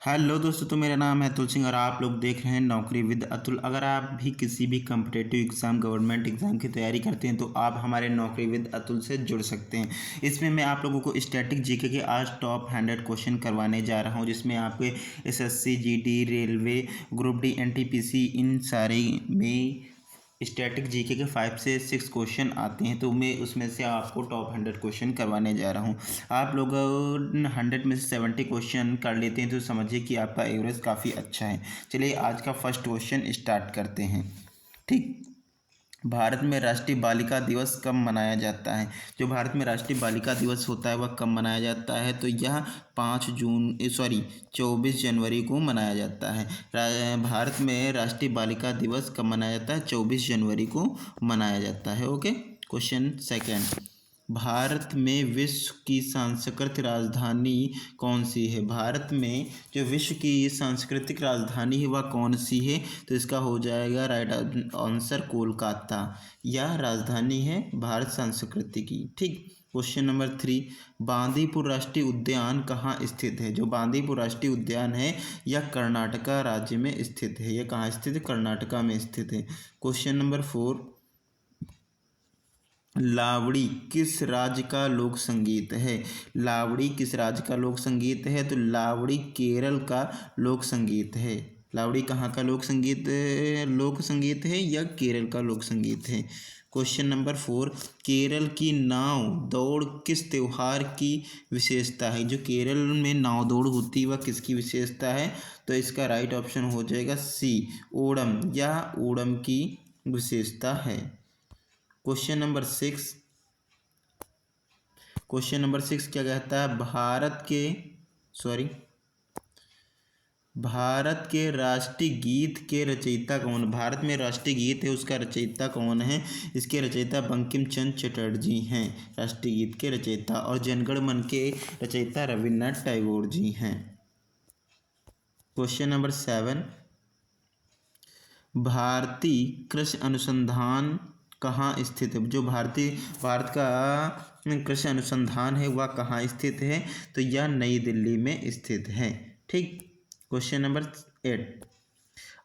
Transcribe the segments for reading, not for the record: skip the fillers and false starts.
Hello दोस्तों, तो मेरा नाम है अतुल सिंह और आप लोग देख रहे हैं नौकरी विद अतुल। अगर आप भी किसी भी कम्पिटेटिव एग्ज़ाम, गवर्नमेंट एग्ज़ाम की तैयारी करते हैं तो आप हमारे नौकरी विद अतुल से जुड़ सकते हैं। इसमें मैं आप लोगों को स्टैटिक जीके के आज टॉप 100 क्वेश्चन करवाने जा रहा हूं, जिसमें आपके SSC, GD, railway, group D, NTPC, इन सारे में स्टैटिक जीके के 5 से 6 क्वेश्चन आते हैं। तो मैं उसमें से आपको टॉप 100 क्वेश्चन करवाने जा रहा हूँ। आप लोग 100 में से 70 क्वेश्चन कर लेते हैं तो समझिए कि आपका एवरेज काफ़ी अच्छा है। चलिए आज का फर्स्ट क्वेश्चन स्टार्ट करते हैं। ठीक, भारत में राष्ट्रीय बालिका दिवस कब मनाया जाता है? जो भारत में राष्ट्रीय बालिका दिवस होता है वह कब मनाया जाता है? तो यह 24 जनवरी को मनाया जाता है। भारत में राष्ट्रीय बालिका दिवस कब मनाया जाता है? 24 जनवरी को मनाया जाता है। ओके, क्वेश्चन सेकंड, भारत में विश्व की सांस्कृतिक राजधानी कौन सी है? भारत में जो विश्व की सांस्कृतिक राजधानी है वह कौन सी है? तो इसका हो जाएगा राइट आंसर कोलकाता। यह राजधानी है भारत संस्कृति की। ठीक, क्वेश्चन नंबर 3, बांदीपुर राष्ट्रीय उद्यान कहाँ स्थित है? जो बांदीपुर राष्ट्रीय उद्यान है यह कर्नाटका राज्य में स्थित है। यह कहाँ स्थित है? कर्नाटका में स्थित है। क्वेश्चन नंबर 4, लावड़ी किस राज्य का लोक संगीत है? लावड़ी किस राज्य का लोक संगीत है? तो लावड़ी केरल का लोक संगीत है। लावड़ी कहाँ का लोक संगीत है या केरल का लोक संगीत है? क्वेश्चन नंबर 4, केरल की नाव दौड़ किस त्योहार की विशेषता है? जो केरल में नाव दौड़ होती है वह किसकी विशेषता है? तो इसका राइट ऑप्शन हो जाएगा सी, ओणम। यह ओणम की विशेषता है। क्वेश्चन नंबर 6 क्या कहता है? भारत के राष्ट्रीय गीत के रचयिता कौन? भारत में राष्ट्रीय गीत है उसका रचयिता कौन है? इसके रचयिता बंकिम चंद्र चटर्जी हैं, राष्ट्रीय गीत के रचयिता। और जनगण मन के रचयिता रविन्द्रनाथ टैगोर जी हैं। क्वेश्चन नंबर 7, भारतीय कृषि अनुसंधान कहाँ स्थित है? जो भारत का कृषि अनुसंधान है वह कहाँ स्थित है? तो यह नई दिल्ली में स्थित है। ठीक, क्वेश्चन नंबर 8,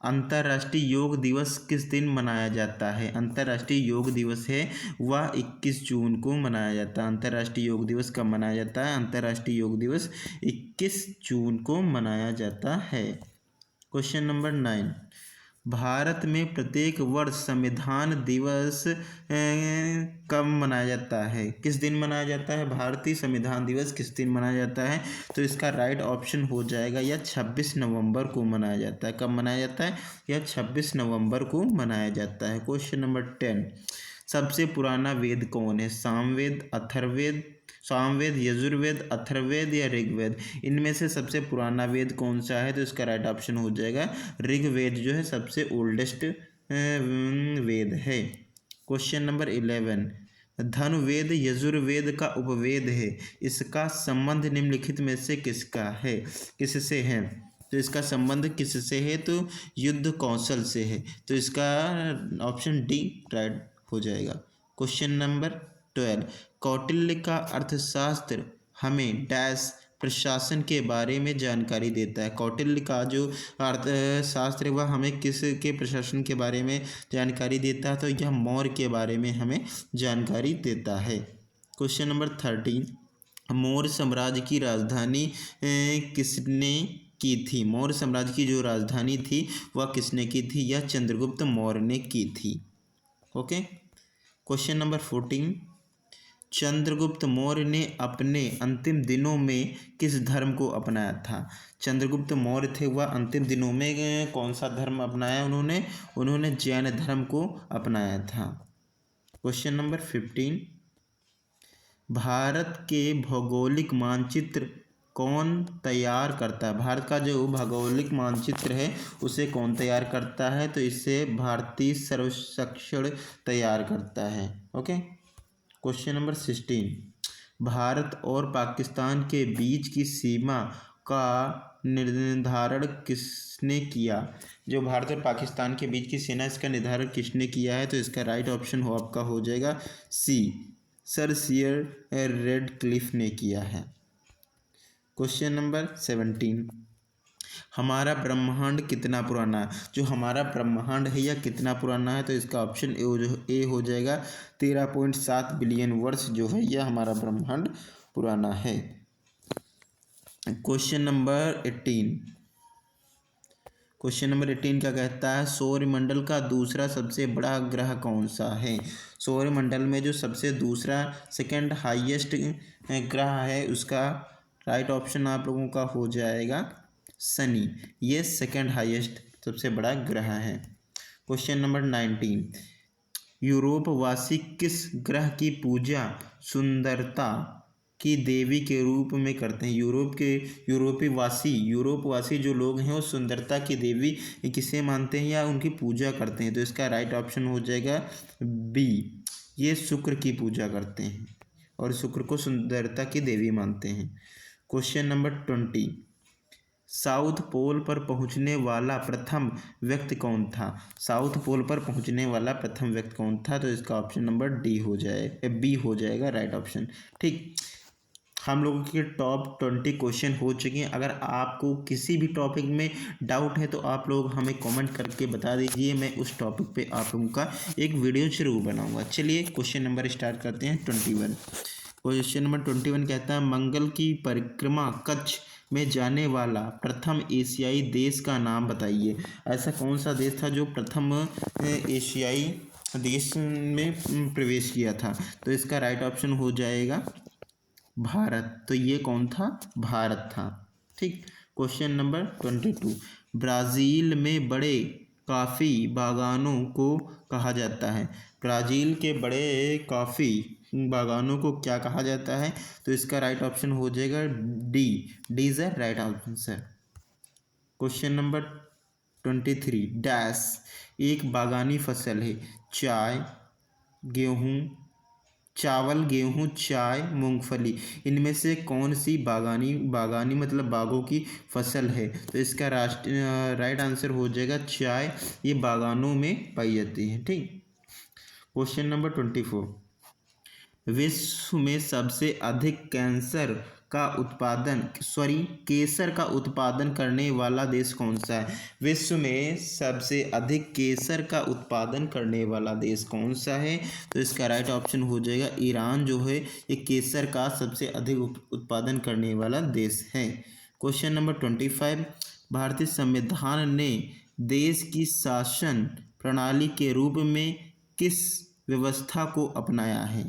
अंतर्राष्ट्रीय योग दिवस किस दिन मनाया जाता है? अंतर्राष्ट्रीय योग दिवस है वह 21 जून को मनाया जाता है। अंतर्राष्ट्रीय योग दिवस कब मनाया जाता है? अंतर्राष्ट्रीय योग दिवस 21 जून को मनाया जाता है। क्वेश्चन नंबर 9, भारत में प्रत्येक वर्ष संविधान दिवस कब मनाया जाता है? किस दिन मनाया जाता है? भारतीय संविधान दिवस किस दिन मनाया जाता है? तो इसका राइट ऑप्शन हो जाएगा यह 26 नवंबर को मनाया जाता है। कब मनाया जाता है? यह 26 नवंबर को मनाया जाता है। क्वेश्चन नंबर 10, सबसे पुराना वेद कौन है? सामवेद, यजुर्वेद, अथर्ववेद या ऋग्वेद? इनमें से सबसे पुराना वेद कौन सा है? तो इसका राइट ऑप्शन हो जाएगा ऋग्वेद, जो है सबसे ओल्डेस्ट वेद है। क्वेश्चन नंबर 11, धनुर्वेद यजुर्वेद का उपवेद है, इसका संबंध निम्नलिखित में से किससे है? तो इसका संबंध किससे है? तो युद्ध कौशल से है। तो इसका ऑप्शन डी राइट हो जाएगा। क्वेश्चन नंबर 12, कौटिल्य का अर्थशास्त्र हमें डैश प्रशासन के बारे में जानकारी देता है। कौटिल्य का जो अर्थशास्त्र है वह हमें किस के प्रशासन के बारे में जानकारी देता है? तो यह मौर्य के बारे में हमें जानकारी देता है। क्वेश्चन नंबर 13, मौर्य साम्राज्य की राजधानी किसने की थी? मौर्य साम्राज्य की जो राजधानी थी वह किसने की थी? यह चंद्रगुप्त मौर्य ने की थी। Okay, question number 14, Chandragupta Maurya ने अपने अंतिम दिनों में किस धर्म को अपनाया था? चंद्रगुप्त मौर्य थे वह अंतिम दिनों में कौन सा धर्म अपनाया? उन्होंने जैन धर्म को अपनाया था। क्वेश्चन नंबर 15, भारत के भौगोलिक मानचित्र कौन तैयार करता है? भारत का जो भौगोलिक मानचित्र है उसे कौन तैयार करता है? तो इसे भारतीय सर्वेक्षण तैयार करता है। ओके, क्वेश्चन नंबर 16, भारत और पाकिस्तान के बीच की सीमा का निर्धारण किसने किया? जो भारत और पाकिस्तान के बीच की सीमा, इसका निर्धारण किसने किया है? तो इसका राइट ऑप्शन आपका हो जाएगा सी, सर सियर रेडक्लिफ ने किया है। क्वेश्चन नंबर 17, हमारा ब्रह्मांड कितना पुराना है, जो हमारा ब्रह्मांड है यह कितना पुराना है, तो इसका ऑप्शन ए हो जाएगा। 13.7 बिलियन वर्ष जो है यह हमारा ब्रह्मांड पुराना है। Question number 18। क्वेश्चन नंबर 18 क्या कहता है, सौरमंडल का दूसरा सबसे बड़ा ग्रह कौन सा है। सौरमंडल में जो सबसे दूसरा सेकंड हाईएस्ट ग्रह है उसका राइट ऑप्शन आप लोगों का हो जाएगा शनि। ये सेकंड हाईएस्ट सबसे बड़ा ग्रह है। Question number 19। यूरोपवासी किस ग्रह की पूजा सुंदरता की देवी के रूप में करते हैं। यूरोपवासी जो लोग हैं वो सुंदरता की देवी किसे मानते हैं या उनकी पूजा करते हैं, तो इसका राइट ऑप्शन हो जाएगा बी। ये शुक्र की पूजा करते हैं और शुक्र को सुंदरता की देवी मानते हैं। Question number 20। साउथ पोल पर पहुंचने वाला प्रथम व्यक्ति कौन था। साउथ पोल पर पहुंचने वाला प्रथम व्यक्ति कौन था, तो इसका ऑप्शन नंबर डी हो जाए बी हो जाएगा राइट ऑप्शन। ठीक, हम लोगों के टॉप 20 क्वेश्चन हो चुके हैं। अगर आपको किसी भी टॉपिक में डाउट है तो आप लोग हमें कमेंट करके बता दीजिए, मैं उस टॉपिक पे आप लोगों का एक वीडियो जरूर बनाऊंगा। चलिए क्वेश्चन नंबर स्टार्ट करते हैं 21। क्वेश्चन नंबर 21 कहता है, मंगल की परिक्रमा कक्ष में जाने वाला प्रथम एशियाई देश का नाम बताइए। ऐसा कौन सा देश था जो प्रथम एशियाई देश में प्रवेश किया था, तो इसका राइट ऑप्शन हो जाएगा भारत। तो ये कौन था, भारत था। ठीक, क्वेश्चन नंबर 22। ब्राज़ील में बड़े कॉफ़ी बागानों को कहा जाता है। ब्राज़ील के बड़े कॉफ़ी बागानों को क्या कहा जाता है, तो इसका राइट ऑप्शन हो जाएगा D. D is the right answer. Question number 23। Dash एक बागानी फसल है। चाय, गेहूँ, चावल, गेहूँ, चाय, मूंगफली, इनमें से कौन सी बागानी मतलब बागों की फसल है, तो इसका राइट आंसर हो जाएगा चाय। ये बागानों में पाई जाती है। ठीक, क्वेश्चन नंबर 24। विश्व में सबसे अधिक केसर का उत्पादन करने वाला देश कौन सा है। विश्व में सबसे अधिक केसर का उत्पादन करने वाला देश कौन सा है, तो इसका राइट ऑप्शन हो जाएगा ईरान जो है ये केसर का सबसे अधिक उत्पादन करने वाला देश है। Question number 25। भारतीय संविधान ने देश की शासन प्रणाली के रूप में किस व्यवस्था को अपनाया है,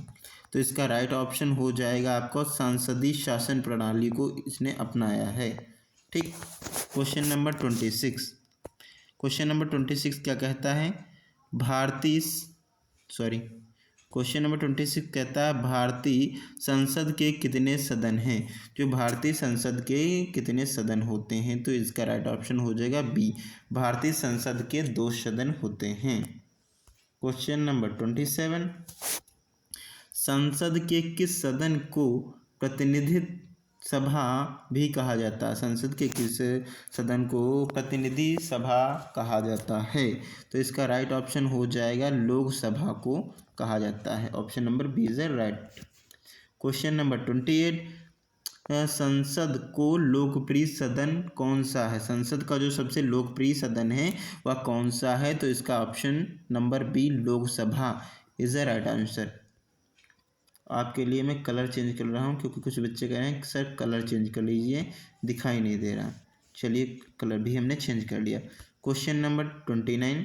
तो इसका राइट ऑप्शन हो जाएगा आपको संसदीय शासन प्रणाली को इसने अपनाया है। ठीक, क्वेश्चन नंबर 26। क्वेश्चन नंबर 26 क्या कहता है, क्वेश्चन नंबर 26 कहता है भारतीय संसद के कितने सदन हैं। जो भारतीय संसद के कितने सदन होते हैं, तो इसका राइट ऑप्शन हो जाएगा बी। भारतीय संसद के 2 सदन होते हैं। Question number 27। संसद के किस सदन को प्रतिनिधि सभा भी कहा जाता है। संसद के किस सदन को प्रतिनिधि सभा कहा जाता है, तो इसका राइट ऑप्शन हो जाएगा लोकसभा को कहा जाता है। Option number B is right. Question number 28। संसद को लोकप्रिय सदन कौन सा है। संसद का जो सबसे लोकप्रिय सदन है वह कौन सा है, तो इसका option number B Lok Sabha is the right answer. आपके लिए मैं कलर चेंज कर रहा हूँ क्योंकि कुछ बच्चे कह रहे हैं सर कलर चेंज कर लीजिए, दिखाई नहीं दे रहा। चलिए कलर भी हमने चेंज कर लिया। Question number 29।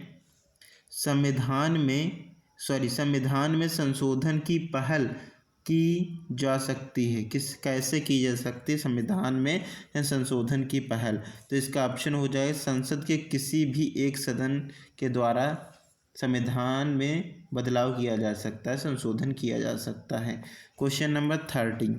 संविधान में संशोधन की पहल की जा सकती है। कैसे की जा सकती है संविधान में संशोधन की पहल, तो इसका ऑप्शन हो जाएगा संसद के किसी भी एक सदन के द्वारा संविधान में बदलाव किया जा सकता है, संशोधन किया जा सकता है। Question number 30।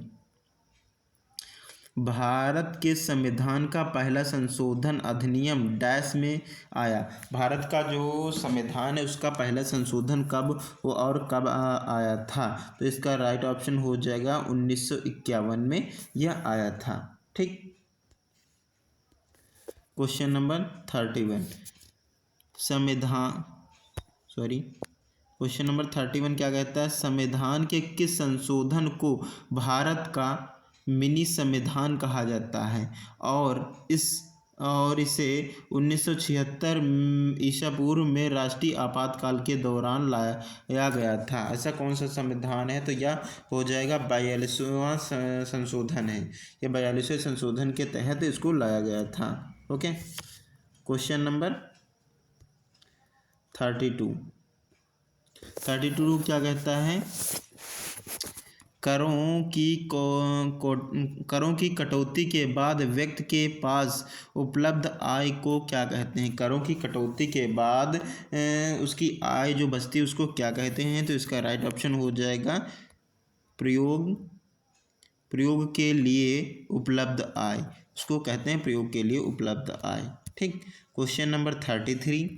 भारत के संविधान का पहला संशोधन अधिनियम डैश में आया। भारत का जो संविधान है उसका पहला संशोधन कब आया था, तो इसका राइट ऑप्शन हो जाएगा 1951 में यह आया था। ठीक, क्वेश्चन नंबर 31। क्वेश्चन नंबर 31 क्या कहता है, संविधान के किस संशोधन को भारत का मिनी संविधान कहा जाता है और इस और इसे 1976 ईसा पूर्व में राष्ट्रीय आपातकाल के दौरान लाया गया था। ऐसा कौन सा संविधान है? तो यह हो जाएगा 42वां संशोधन है। यह 42वें संशोधन के तहत इसको लाया गया था। ओके, क्वेश्चन नंबर 32 क्या कहता है? करों की कटौती के बाद व्यक्ति के पास उपलब्ध आय को क्या कहते हैं? करों की कटौती के बाद उसकी आय जो बचती है उसको क्या कहते हैं? तो इसका राइट ऑप्शन हो जाएगा प्रयोग के लिए उपलब्ध आय। उसको कहते हैं प्रयोग के लिए उपलब्ध आय। ठीक। क्वेश्चन नंबर 33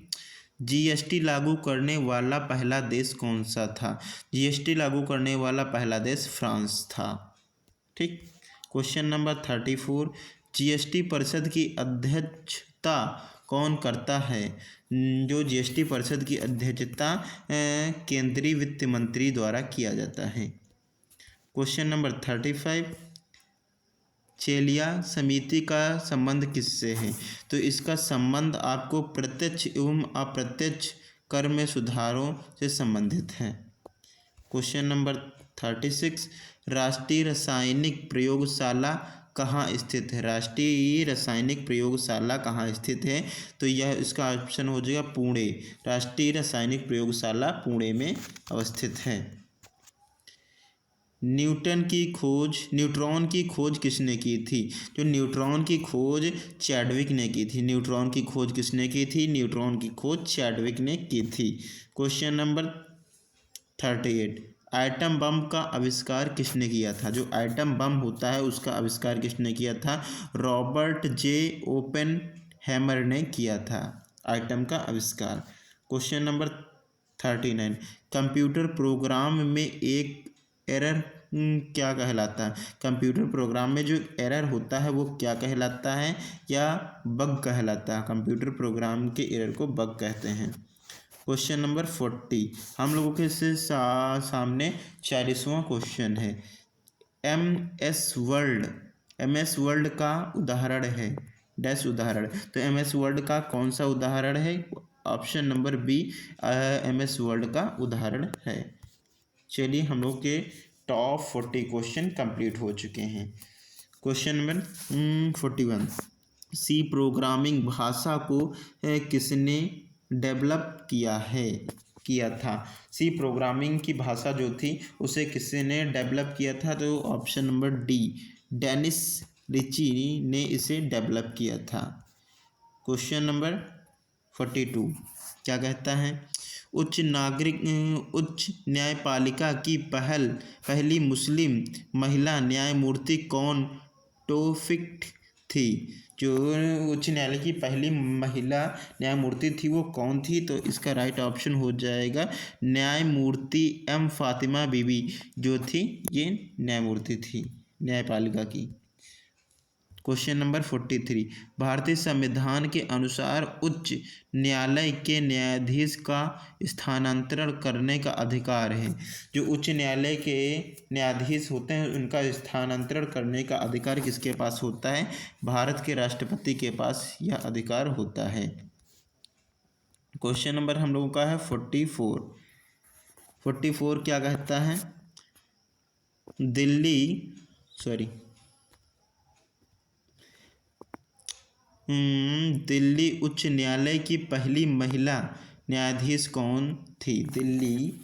जीएसटी लागू करने वाला पहला देश कौन सा था? जीएसटी लागू करने वाला पहला देश फ्रांस था। ठीक। क्वेश्चन नंबर 34 जीएसटी परिषद की अध्यक्षता कौन करता है? जो जीएसटी परिषद की अध्यक्षता केंद्रीय वित्त मंत्री द्वारा किया जाता है। क्वेश्चन नंबर 35 चेलिया समिति का संबंध किससे है? तो इसका संबंध आपको प्रत्यक्ष एवं अप्रत्यक्ष कर में सुधारों से संबंधित है। क्वेश्चन नंबर 36 राष्ट्रीय रासायनिक प्रयोगशाला कहाँ स्थित है? राष्ट्रीय रासायनिक प्रयोगशाला कहाँ स्थित है? तो यह इसका ऑप्शन हो जाएगा पुणे। राष्ट्रीय रासायनिक प्रयोगशाला पुणे में अवस्थित है। न्यूट्रॉन की खोज किसने की थी? जो न्यूट्रॉन की खोज चैडविक ने की थी। न्यूट्रॉन की खोज किसने की थी? न्यूट्रॉन की खोज चैडविक ने की थी। क्वेश्चन नंबर 38 एटम बम का आविष्कार किसने किया था? जो एटम बम होता है उसका आविष्कार किसने किया था? रॉबर्ट जे ओपेनहेमर ने किया था एटम का आविष्कार। क्वेश्चन नंबर 39 कंप्यूटर प्रोग्राम में एक एरर क्या कहलाता है? कंप्यूटर प्रोग्राम में जो एरर होता है वो क्या कहलाता है या बग कहलाता है? कंप्यूटर प्रोग्राम के एरर को बग कहते हैं। क्वेश्चन नंबर 40 हम लोगों के सामने 40वां क्वेश्चन है। MS वर्ल्ड का उदाहरण है डैश उदाहरण। तो MS वर्ल्ड का कौन सा उदाहरण है? Option number B MS Word का उदाहरण है। चलिए हम लोग के टॉप 40 क्वेश्चन कंप्लीट हो चुके हैं। क्वेश्चन नंबर 41 सी प्रोग्रामिंग भाषा को किसने डेवलप किया था? सी प्रोग्रामिंग की भाषा जो थी उसे किसने डेवलप किया था? तो option number D Dennis Ritchie ने इसे डेवलप किया था। क्वेश्चन नंबर 42 क्या कहता है? उच्च न्यायपालिका की पहली मुस्लिम महिला न्यायमूर्ति कौन टोफिक थी? जो उच्च न्यायालय की पहली महिला न्यायमूर्ति थी वो कौन थी? तो इसका राइट ऑप्शन हो जाएगा न्यायमूर्ति M फातिमा बीबी जो थी ये न्यायमूर्ति थी न्यायपालिका की। क्वेश्चन नंबर 43 भारतीय संविधान के अनुसार उच्च न्यायालय के न्यायाधीश का स्थानांतरण करने का अधिकार है। जो उच्च न्यायालय के न्यायाधीश होते हैं उनका स्थानांतरण करने का अधिकार किसके पास होता है? भारत के राष्ट्रपति के पास यह अधिकार होता है। क्वेश्चन नंबर हम लोगों का है 44 क्या कहता है? दिल्ली उच्च न्यायालय की पहली महिला न्यायाधीश कौन थी? दिल्ली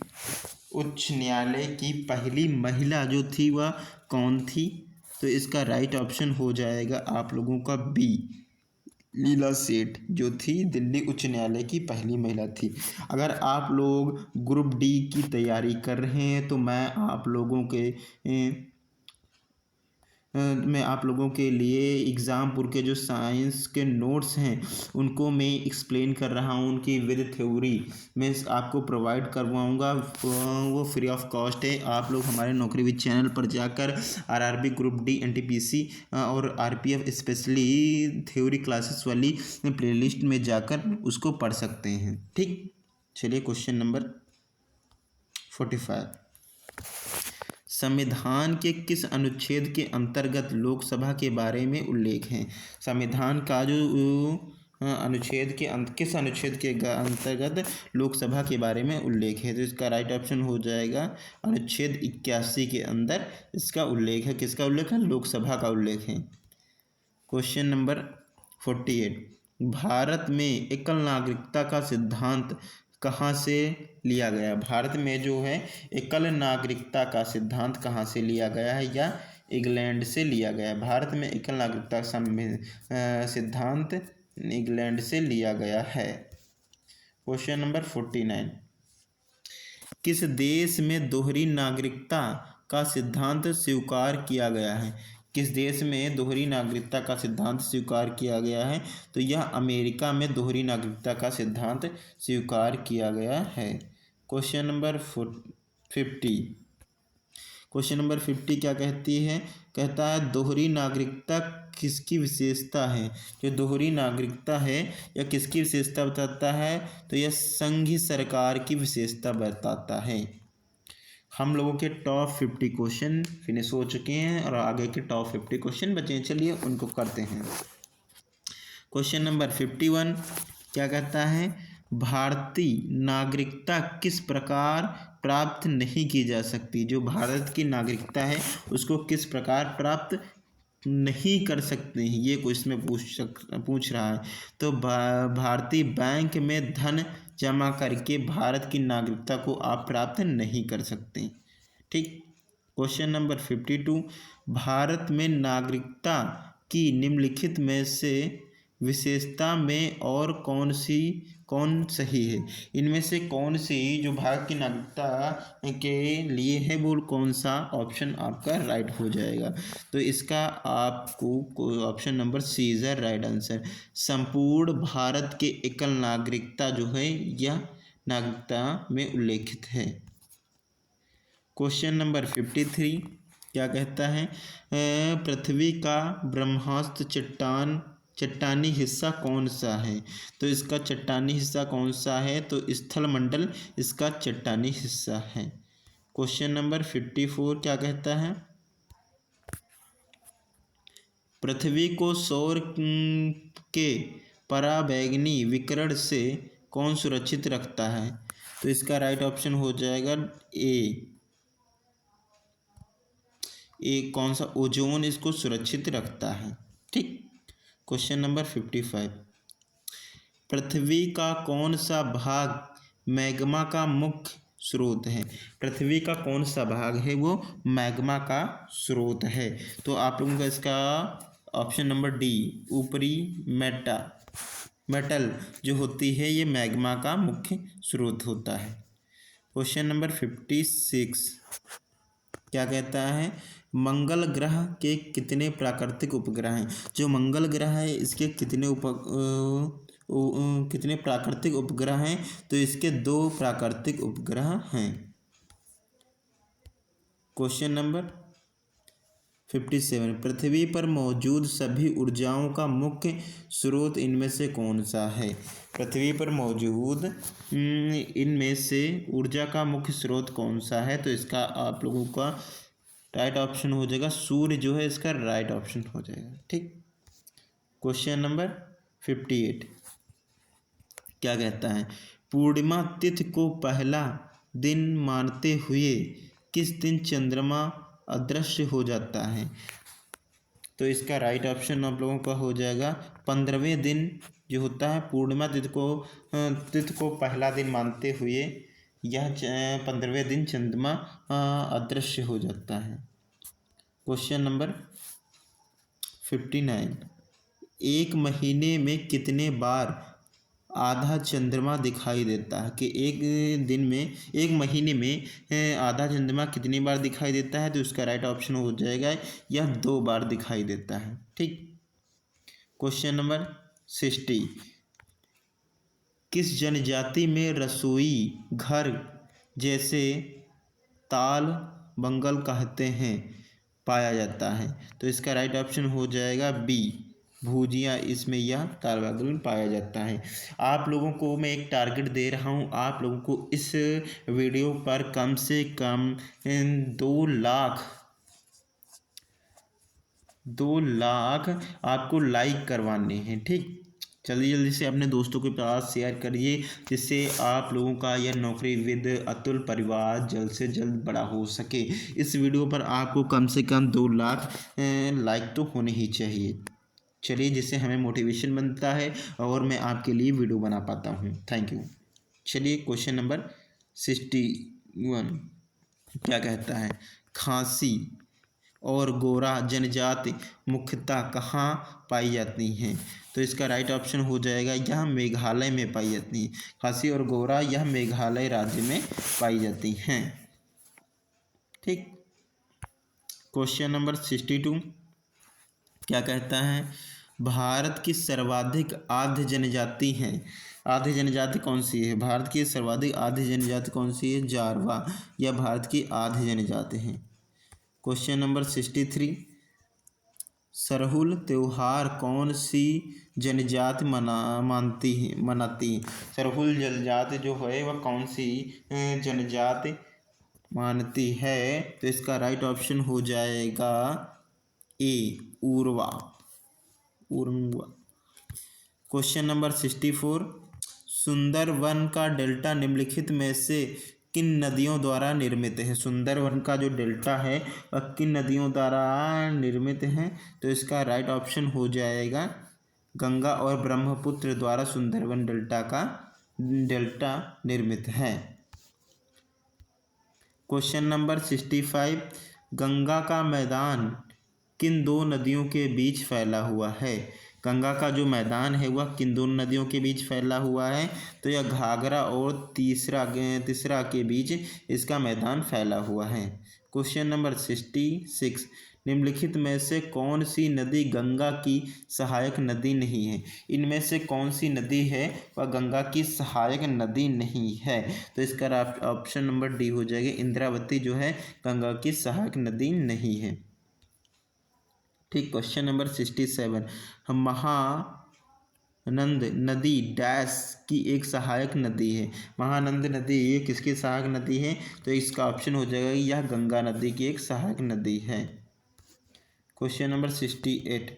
उच्च न्यायालय की पहली महिला जो थी वह कौन थी? तो इसका राइट ऑप्शन हो जाएगा आप लोगों का बी लीला सेठ जो थी दिल्ली उच्च न्यायालय की पहली महिला थी। अगर आप लोग ग्रुप डी की तैयारी कर रहे हैं तो मैं आप लोगों के लिए एग्ज़ामपुर के जो साइंस के नोट्स हैं उनको मैं एक्सप्लेन कर रहा हूँ। उनकी विद थ्योरी मैं आपको प्रोवाइड करवाऊँगा, वो फ्री ऑफ कॉस्ट है। आप लोग हमारे नौकरी विद चैनल पर जाकर RRB ग्रुप डी NTPC और RPF स्पेशली थ्योरी क्लासेस वाली प्लेलिस्ट में जाकर उसको पढ़ सकते हैं। ठीक, चलिए क्वेश्चन नंबर 45 संविधान के किस अनुच्छेद के अंतर्गत लोकसभा के बारे में उल्लेख है? संविधान का जो किस अनुच्छेद के अंतर्गत लोकसभा के बारे में उल्लेख है? तो इसका राइट ऑप्शन हो जाएगा अनुच्छेद 81 के अंदर इसका उल्लेख है। किसका उल्लेख है? लोकसभा का उल्लेख है। क्वेश्चन नंबर 48, भारत में एकल नागरिकता का सिद्धांत कहाँ से लिया गया? भारत में जो है एकल नागरिकता का सिद्धांत कहाँ से लिया गया है या इंग्लैंड से लिया गया है? भारत में एकल नागरिकता सिद्धांत इंग्लैंड से लिया गया है। क्वेश्चन नंबर 49, किस देश में दोहरी नागरिकता का सिद्धांत स्वीकार किया गया है? किस देश में दोहरी नागरिकता का सिद्धांत स्वीकार किया गया है? तो यह अमेरिका में दोहरी नागरिकता का सिद्धांत स्वीकार किया गया है। क्वेश्चन नंबर 50, क्वेश्चन नंबर 50 क्या कहती है? कहता है दोहरी नागरिकता किसकी विशेषता है? जो दोहरी नागरिकता है या किसकी विशेषता बताता है? तो यह संघीय सरकार की विशेषता बताता है। हम लोगों के टॉप 50 क्वेश्चन फिनिश हो चुके हैं और आगे के टॉप 50 क्वेश्चन बचे हैं। चलिए उनको करते हैं। क्वेश्चन नंबर 51 क्या कहता है? भारतीय नागरिकता किस प्रकार प्राप्त नहीं की जा सकती? जो भारत की नागरिकता है उसको किस प्रकार प्राप्त नहीं कर सकते हैं, ये क्वेश्चन में पूछ रहा है। तो भारतीय बैंक में धन जमा करके भारत की नागरिकता को आप प्राप्त नहीं कर सकते। ठीक। क्वेश्चन नंबर 52, भारत में नागरिकता की निम्नलिखित में से विशेषता में और कौन सही है? इनमें से कौन सी जो भारत की नागरिकता के लिए है वो कौन सा ऑप्शन आपका राइट हो जाएगा? तो इसका आपको option number C is right answer. संपूर्ण भारत के एकल नागरिकता जो है यह नागरिकता में उल्लेखित है। क्वेश्चन नंबर 53 क्या कहता है? पृथ्वी का ब्रह्मास्त्र चट्टानी हिस्सा कौन सा है? तो इसका चट्टानी हिस्सा कौन सा है? तो स्थल मंडल इसका चट्टानी हिस्सा है। क्वेश्चन नंबर 54 क्या कहता है? पृथ्वी को सौर के पराबैंगनी विकिरण से कौन सुरक्षित रखता है? तो इसका राइट ऑप्शन हो जाएगा ए कौन सा? ओजोन इसको सुरक्षित रखता है। ठीक। क्वेश्चन नंबर 55, पृथ्वी का कौन सा भाग मैग्मा का मुख्य स्रोत है? पृथ्वी का कौन सा भाग है वो मैग्मा का स्रोत है? तो आप लोगों का इसका ऑप्शन नंबर डी ऊपरी मेटल जो होती है ये मैग्मा का मुख्य स्रोत होता है। क्वेश्चन नंबर 56 क्या कहता है? मंगल ग्रह के कितने प्राकृतिक उपग्रह हैं? जो मंगल ग्रह है इसके कितने प्राकृतिक उपग्रह हैं? तो इसके 2 प्राकृतिक उपग्रह हैं। क्वेश्चन नंबर 57, पृथ्वी पर मौजूद सभी ऊर्जाओं का मुख्य स्रोत इनमें से कौन सा है? पृथ्वी पर मौजूद इनमें से ऊर्जा का मुख्य स्रोत कौन सा है? तो इसका आप लोगों का राइट ऑप्शन हो जाएगा सूर्य जो है इसका राइट ऑप्शन हो जाएगा। ठीक। क्वेश्चन नंबर 58 क्या कहता है? पूर्णिमा तिथि को पहला दिन मानते हुए किस दिन चंद्रमा अदृश्य हो जाता है? तो इसका राइट ऑप्शन आप लोगों का हो जाएगा 15वें दिन जो होता है पूर्णिमा तिथि को पहला दिन मानते हुए यह 15वें दिन चंद्रमा अदृश्य हो जाता है। क्वेश्चन नंबर 59, एक महीने में कितने बार आधा चंद्रमा दिखाई देता है? कि एक महीने में आधा चंद्रमा कितनी बार दिखाई देता है? तो उसका राइट ऑप्शन हो जाएगा यह 2 बार दिखाई देता है। ठीक। क्वेश्चन नंबर 60, किस जनजाति में रसोई घर जैसे ताल बंगल कहते हैं पाया जाता है? तो इसका राइट ऑप्शन हो जाएगा बी भुजिया, इसमें यह कार्बोहाइड्रेट पाया जाता है। आप लोगों को मैं एक टारगेट दे रहा हूँ, आप लोगों को इस वीडियो पर कम से कम 2 लाख आपको लाइक करवाने हैं। ठीक, जल्दी जल्दी से अपने दोस्तों के पास शेयर करिए, जिससे आप लोगों का यह नौकरी विद अतुल परिवार जल्द से जल्द बड़ा हो सके। इस वीडियो पर आपको कम से कम 2 लाख लाइक तो होने ही चाहिए। चलिए, जिससे हमें मोटिवेशन बनता है और मैं आपके लिए वीडियो बना पाता हूँ। Thank you. चलिए, क्वेश्चन नंबर 61 क्या कहता है? खासी और गोरा जनजाति मुख्यतः कहाँ पाई जाती हैं? तो इसका राइट ऑप्शन हो जाएगा, यह मेघालय में पाई जाती हैं। खासी और गोरा यह मेघालय राज्य में पाई जाती हैं। ठीक, क्वेश्चन नंबर 62 क्या कहता है? भारत की सर्वाधिक आद्य जनजाति है। आद्य जनजाति कौन सी है? भारत की सर्वाधिक आद्य जनजाति कौन सी है? जारवा, यह भारत की आद्य जनजाति है। क्वेश्चन नंबर 63 सरहुल त्योहार कौन सी जनजाति मनाती है? सरहुल जनजाति जो है वह कौन सी जनजाति मानती है? तो इसका राइट ऑप्शन हो जाएगा ए, उरवा। क्वेश्चन नंबर 64 सुंदरवन का डेल्टा निम्नलिखित में से किन नदियों द्वारा निर्मित है? सुंदरवन का जो डेल्टा है वह किन नदियों द्वारा निर्मित है? तो इसका राइट ऑप्शन हो जाएगा गंगा और ब्रह्मपुत्र द्वारा सुंदरवन डेल्टा निर्मित है। क्वेश्चन नंबर 65 गंगा का मैदान किन 2 नदियों के बीच फैला हुआ है? गंगा का जो मैदान है वह किन 2 नदियों के बीच फैला हुआ है? तो यह घाघरा और तीसरा के बीच इसका मैदान फैला हुआ है। क्वेश्चन नंबर 66 निम्नलिखित में से कौन सी नदी गंगा की सहायक नदी नहीं है? इनमें से कौन सी नदी है वह गंगा की सहायक नदी नहीं है? तो इसका ऑप्शन नंबर डी हो जाएगा, इंद्रावती जो है गंगा की सहायक नदी नहीं है। ठीक, क्वेश्चन नंबर 67 हम महानंद नदी डैश की एक सहायक नदी है। महानंद नदी ये किसकी सहायक नदी है? तो इसका ऑप्शन हो जाएगा यह गंगा नदी की एक सहायक नदी है। क्वेश्चन नंबर 68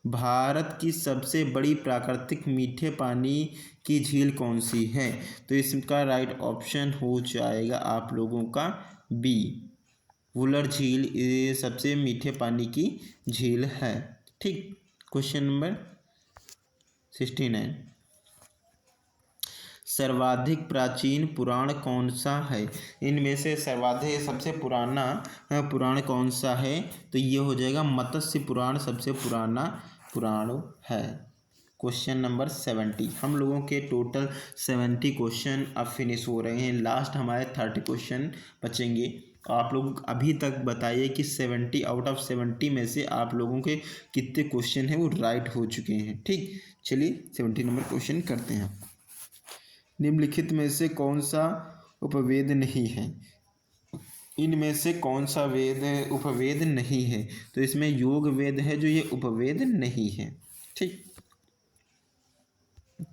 भारत की सबसे बड़ी प्राकृतिक मीठे पानी की झील कौन सी है? तो इसका राइट ऑप्शन हो जाएगा आप लोगों का बी, वुलर झील ये सबसे मीठे पानी की झील है। ठीक, क्वेश्चन नंबर 69 सर्वाधिक प्राचीन पुराण कौन सा है? इनमें से सबसे पुराना पुराण कौन सा है? तो ये हो जाएगा मत्स्य पुराण सबसे पुराना पुराण है। क्वेश्चन नंबर 70 हम लोगों के टोटल 70 क्वेश्चन अब फिनिश हो रहे हैं। लास्ट हमारे 30 क्वेश्चन बचेंगे। आप लोग अभी तक बताइए कि 70 आउट ऑफ 70 में से आप लोगों के कितने क्वेश्चन हैं वो राइट हो चुके हैं। ठीक, चलिए 70 नंबर क्वेश्चन करते हैं। निम्नलिखित में से कौन सा उपवेद नहीं है? इनमें से कौन सा वेद उपवेद नहीं है? तो इसमें योग वेद है जो ये उपवेद नहीं है। ठीक,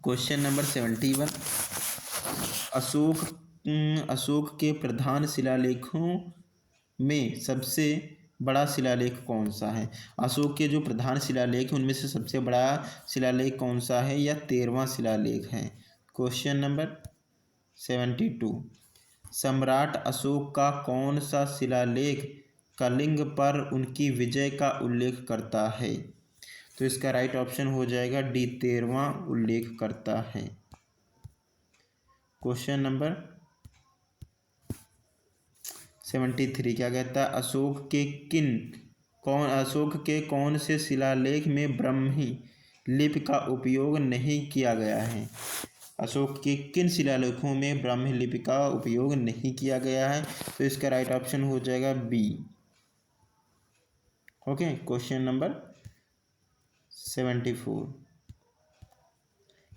क्वेश्चन नंबर 71 अशोक के प्रधान शिलालेखों में सबसे बड़ा शिलालेख कौन सा है? अशोक के जो प्रधान शिलालेख हैं उनमें से सबसे बड़ा शिलालेख कौन सा है? यह 13वां शिलालेख है। क्वेश्चन नंबर 72 सम्राट अशोक का कौन सा शिलालेख कलिंग पर उनकी विजय का उल्लेख करता है? तो इसका राइट ऑप्शन हो जाएगा डी, 13वां उल्लेख करता है। क्वेश्चन नंबर 73 क्या कहता है? अशोक के कौन से शिलालेख में ब्राह्मी लिपि का उपयोग नहीं किया गया है? अशोक के किन शिलालेखों में ब्राह्मी लिपि का उपयोग नहीं किया गया है? तो इसका राइट ऑप्शन हो जाएगा बी। ओके, क्वेश्चन नंबर 74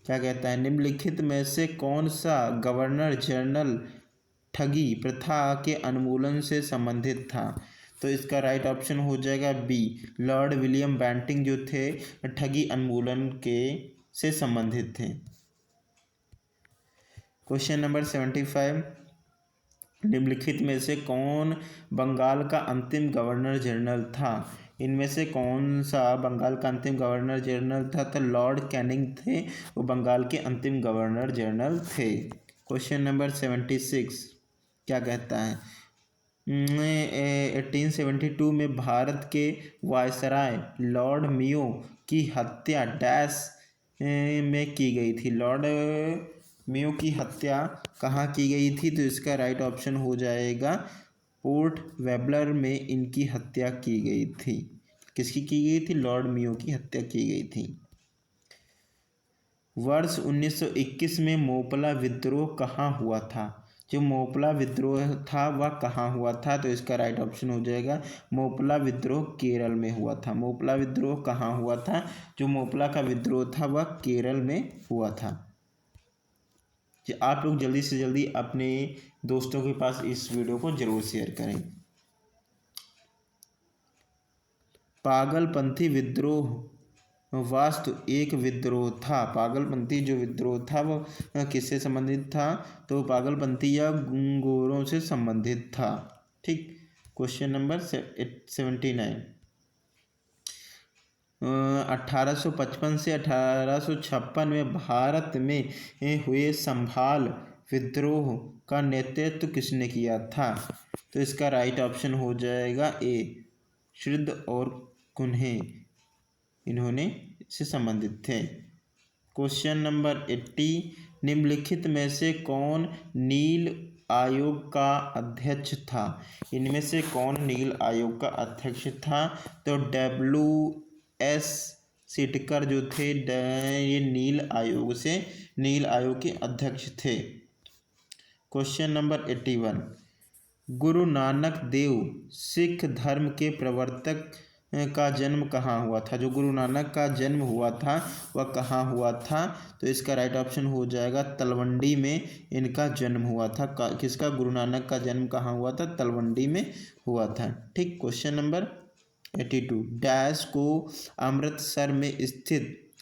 क्या कहता है? निम्नलिखित में से कौन सा गवर्नर जनरल ठगी प्रथा के उन्मूलन से संबंधित था? तो इसका राइट ऑप्शन हो जाएगा बी, लॉर्ड विलियम बेंटिंक जो थे ठगी उन्मूलन के से संबंधित थे। क्वेश्चन नंबर 75, निम्नलिखित में से कौन बंगाल का अंतिम गवर्नर जनरल था? इनमें से कौन सा बंगाल का अंतिम गवर्नर जनरल था? तो लॉर्ड कैनिंग थे, वो बंगाल के अंतिम गवर्नर जनरल थे। क्वेश्चन नंबर 76 क्या कहता है? 1872 में भारत के वायसराय लॉर्ड मियो की हत्या डैश में की गई थी। लॉर्ड मियो की हत्या कहाँ की गई थी? तो इसका राइट ऑप्शन हो जाएगा पोर्ट वेब्लर में इनकी हत्या की गई थी। किसकी की गई थी? लॉर्ड मियो की हत्या की गई थी। वर्ष 1921 में मोपला विद्रोह कहाँ हुआ था? जो मोपला विद्रोह था वह कहाँ हुआ था? तो इसका राइट ऑप्शन हो जाएगा मोपला विद्रोह केरल में हुआ था। मोपला विद्रोह कहाँ हुआ था? जो मोपला का विद्रोह था वह केरल में हुआ था। आप लोग जल्दी से जल्दी अपने दोस्तों के पास इस वीडियो को जरूर शेयर करें। पागलपंथी विद्रोह वास्तु एक विद्रोह था। पागलपंथी जो विद्रोह था वो किससे संबंधित था? तो पागलपंथी या गोरों से संबंधित था। ठीक। क्वेश्चन नंबर 79, 1855 से 1856 में भारत में हुए संभाल विद्रोह का नेतृत्व किसने किया था? तो इसका राइट ऑप्शन हो जाएगा ए, शुद्ध और कुन्हे, इन्होंने से संबंधित थे। क्वेश्चन नंबर 80, निम्नलिखित में से कौन नील आयोग का अध्यक्ष था? इनमें से कौन नील आयोग का अध्यक्ष था? तो WS सिटकर जो थे ये नील आयोग के अध्यक्ष थे। क्वेश्चन नंबर 81, गुरु नानक देव सिख धर्म के प्रवर्तक का जन्म कहाँ हुआ था? जो गुरु नानक का जन्म हुआ था वह कहाँ हुआ था? तो इसका राइट ऑप्शन हो जाएगा तलवंडी में इनका जन्म हुआ था। किसका? गुरु नानक का जन्म कहाँ हुआ था? तलवंडी में हुआ था। ठीक। क्वेश्चन नंबर 82, डैश को अमृतसर में स्थित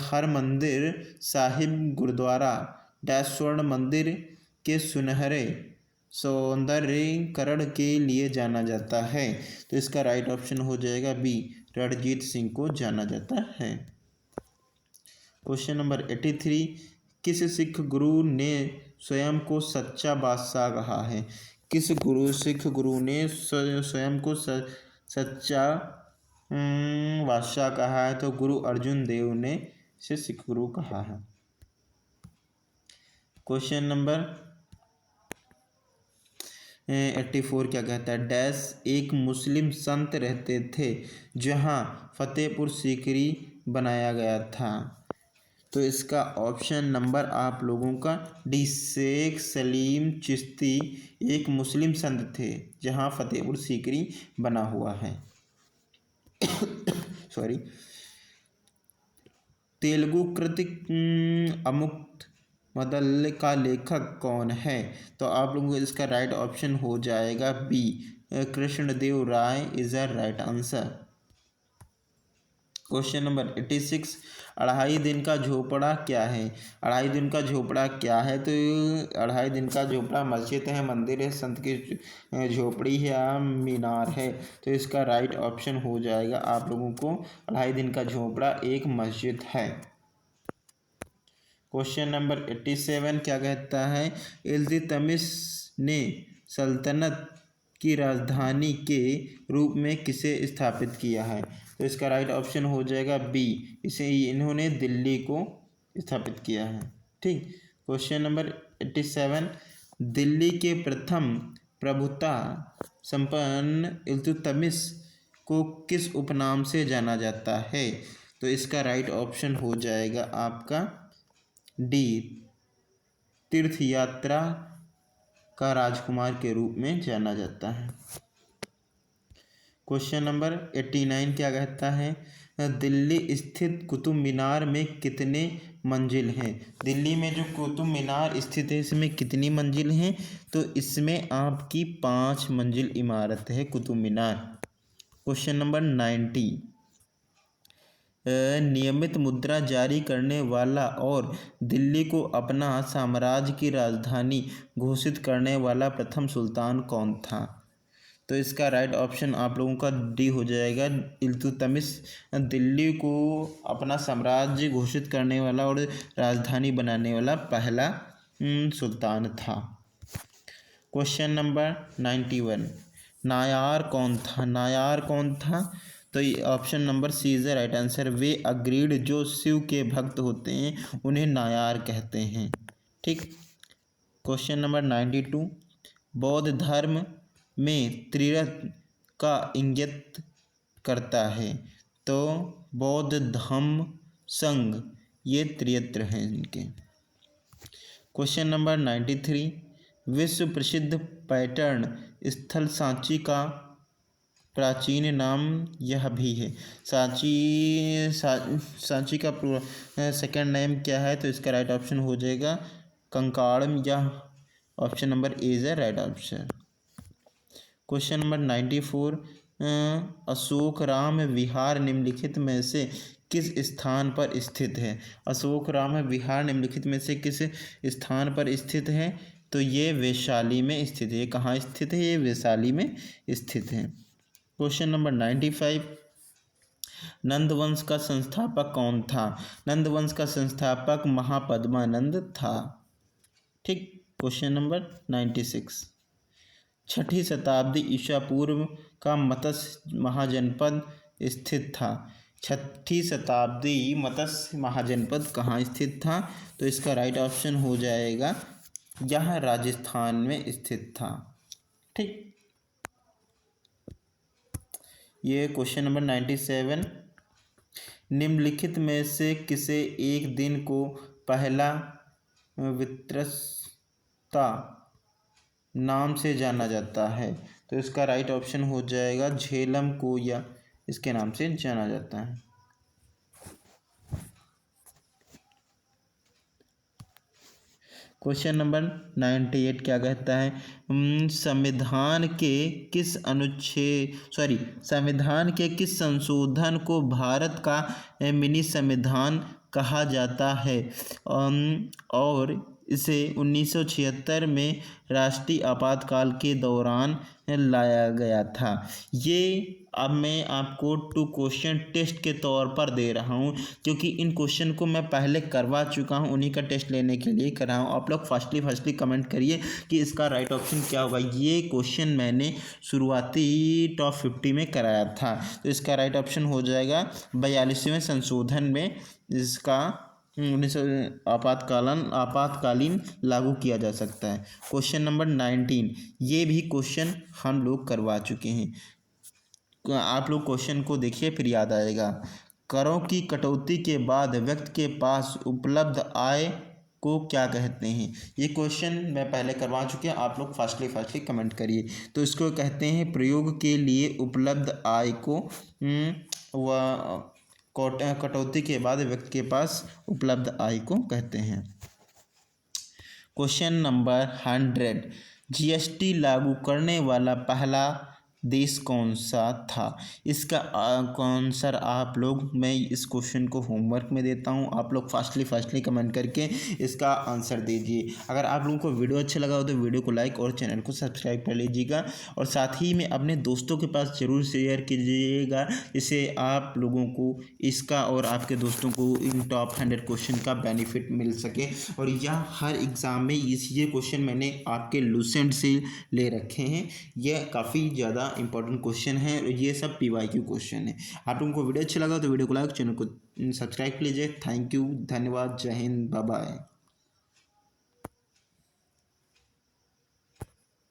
हरमंदिर साहिब गुरुद्वारा डैश स्वर्ण मंदिर के सुनहरे सौंदर्यीकरण के लिए जाना जाता है? तो इसका राइट ऑप्शन हो जाएगा बी, रणजीत सिंह को जाना जाता है। क्वेश्चन नंबर 83, किस सिख गुरु ने स्वयं को सच्चा बादशाह कहा है? किस सिख गुरु ने स्वयं को सच्चा बादशाह कहा है? तो गुरु अर्जुन देव ने से सिख गुरु कहा है। क्वेश्चन नंबर 84 क्या कहता है? डैश एक मुस्लिम संत रहते थे जहां फतेहपुर सीकरी बनाया गया था। तो इसका ऑप्शन नंबर आप लोगों का डी, शेख सलीम चिश्ती एक मुस्लिम संत थे जहां फतेहपुर सीकरी बना हुआ है। सॉरी। तेलुगु कृति अमुक्त मदल का लेखक कौन है? तो आप लोगों को इसका राइट ऑप्शन हो जाएगा B, Krishnadeva Raya is a right answer. Question number 86, अढ़ाई दिन का झोपड़ा क्या है? अढ़ाई दिन का झोपड़ा क्या है? तो अढ़ाई दिन का झोपड़ा मस्जिद है, मंदिर है, संत की झोपड़ी है या मीनार है? तो इसका राइट ऑप्शन हो जाएगा आप लोगों को अढ़ाई दिन का झोपड़ा एक मस्जिद है। क्वेश्चन नंबर 87 क्या कहता है? इल्तुतमिश ने सल्तनत की राजधानी के रूप में किसे स्थापित किया है? तो इसका राइट ऑप्शन हो जाएगा बी, इन्होंने दिल्ली को स्थापित किया है। ठीक। क्वेश्चन नंबर 87, दिल्ली के प्रथम प्रभुता संपन्न इल्तुतमिश को किस उपनाम से जाना जाता है? तो इसका राइट ऑप्शन हो जाएगा आपका डी, तीर्थ यात्रा का राजकुमार के रूप में जाना जाता है। क्वेश्चन नंबर 89 क्या कहता है? दिल्ली स्थित कुतुब मीनार में कितने मंजिल हैं? दिल्ली में जो कुतुब मीनार स्थित है इसमें कितनी मंजिल हैं? तो इसमें आपकी 5 मंजिल इमारत है कुतुब मीनार। क्वेश्चन नंबर 90, नियमित मुद्रा जारी करने वाला और दिल्ली को अपना साम्राज्य की राजधानी घोषित करने वाला प्रथम सुल्तान कौन था? तो इसका राइट ऑप्शन आप लोगों का डी हो जाएगा। इल्तुतमिश दिल्ली को अपना साम्राज्य घोषित करने वाला और राजधानी बनाने वाला पहला सुल्तान था। क्वेश्चन नंबर 91, नायार कौन था? नायार कौन था? तो ये option number C is the right answer. वे अग्रीड जो शिव के भक्त होते हैं उन्हें नायार कहते हैं। ठीक। क्वेश्चन नंबर 92, बौद्ध धर्म में त्रिरत्न का इंगित करता है? तो बौद्ध धम्म संघ ये त्रियत्र हैं इनके। क्वेश्चन नंबर 93, विश्व प्रसिद्ध पर्यटन स्थल सांची का प्राचीन नाम यह भी है। सांची का सेकंड नेम क्या है? तो इसका राइट ऑप्शन हो जाएगा कंकाड़म, या option number A is right option. Question number 94, अशोकराम विहार निम्नलिखित में से किस स्थान पर स्थित है? अशोकराम विहार निम्नलिखित में से किस स्थान पर स्थित है? तो ये वैशाली में स्थित है। कहाँ स्थित है? ये वैशाली में स्थित है। क्वेश्चन नंबर 95, नंदवंश का संस्थापक कौन था? नंदवंश का संस्थापक महापद्मानंद था। ठीक। क्वेश्चन नंबर 96, छठी शताब्दी ईसा पूर्व का मत्स्य महाजनपद स्थित था। छठी शताब्दी मत्स्य महाजनपद कहाँ स्थित था? तो इसका राइट ऑप्शन हो जाएगा यह राजस्थान में स्थित था। ठीक। ये क्वेश्चन नंबर 97, निम्नलिखित में से किसे एक दिन को पहला वित्रस्ता नाम से जाना जाता है? तो इसका राइट ऑप्शन हो जाएगा झेलम को या इसके नाम से जाना जाता है। क्वेश्चन नंबर 98 क्या कहता है? संविधान के किस संशोधन को भारत का मिनी संविधान कहा जाता है और इसे 1976 में राष्ट्रीय आपातकाल के दौरान लाया गया था? ये अब मैं आपको 2 क्वेश्चन टेस्ट के तौर पर दे रहा हूँ, क्योंकि इन क्वेश्चन को मैं पहले करवा चुका हूँ, उन्हीं का टेस्ट लेने के लिए कर रहा हूँ। आप लोग फर्स्टली कमेंट करिए कि इसका राइट ऑप्शन क्या होगा। ये क्वेश्चन मैंने शुरुआती टॉप 50 में कराया था, तो इसका राइट ऑप्शन हो जाएगा 42वें संशोधन में इसका आपातकालीन लागू किया जा सकता है। क्वेश्चन नंबर 19, ये भी क्वेश्चन हम लोग करवा चुके हैं। आप लोग क्वेश्चन को देखिए फिर याद आएगा। करों की कटौती के बाद व्यक्ति के पास उपलब्ध आय को क्या कहते हैं? ये क्वेश्चन मैं पहले करवा चुके हैं, आप लोग फास्टली कमेंट करिए। तो इसको कहते हैं प्रयोग के लिए उपलब्ध आय को कटौती के बाद व्यक्ति के पास उपलब्ध आय को कहते हैं। क्वेश्चन नंबर 100, जीएसटी लागू करने वाला पहला देश कौन सा था? इसका आंसर आप लोग, मैं इस क्वेश्चन को होमवर्क में देता हूं, आप लोग फास्टली कमेंट करके इसका आंसर दीजिए। अगर आप लोगों को वीडियो अच्छा लगा हो तो वीडियो को लाइक और चैनल को सब्सक्राइब कर लीजिएगा, और साथ ही में अपने दोस्तों के पास ज़रूर शेयर कीजिएगा, इससे आप लोगों को इसका और आपके दोस्तों को इन टॉप 100 क्वेश्चन का बेनिफिट मिल सके। और यह हर एग्ज़ाम में ये क्वेश्चन मैंने आपके लूसेंट से ले रखे हैं। यह काफ़ी ज़्यादा इंपॉर्टेंट क्वेश्चन है, ये सब PYQ क्वेश्चन है। आप लोगों को वीडियो अच्छा लगा तो वीडियो को लाइक, चैनल को सब्सक्राइब कीजिए। थैंक यू, धन्यवाद, जय हिंद, बाय बाय।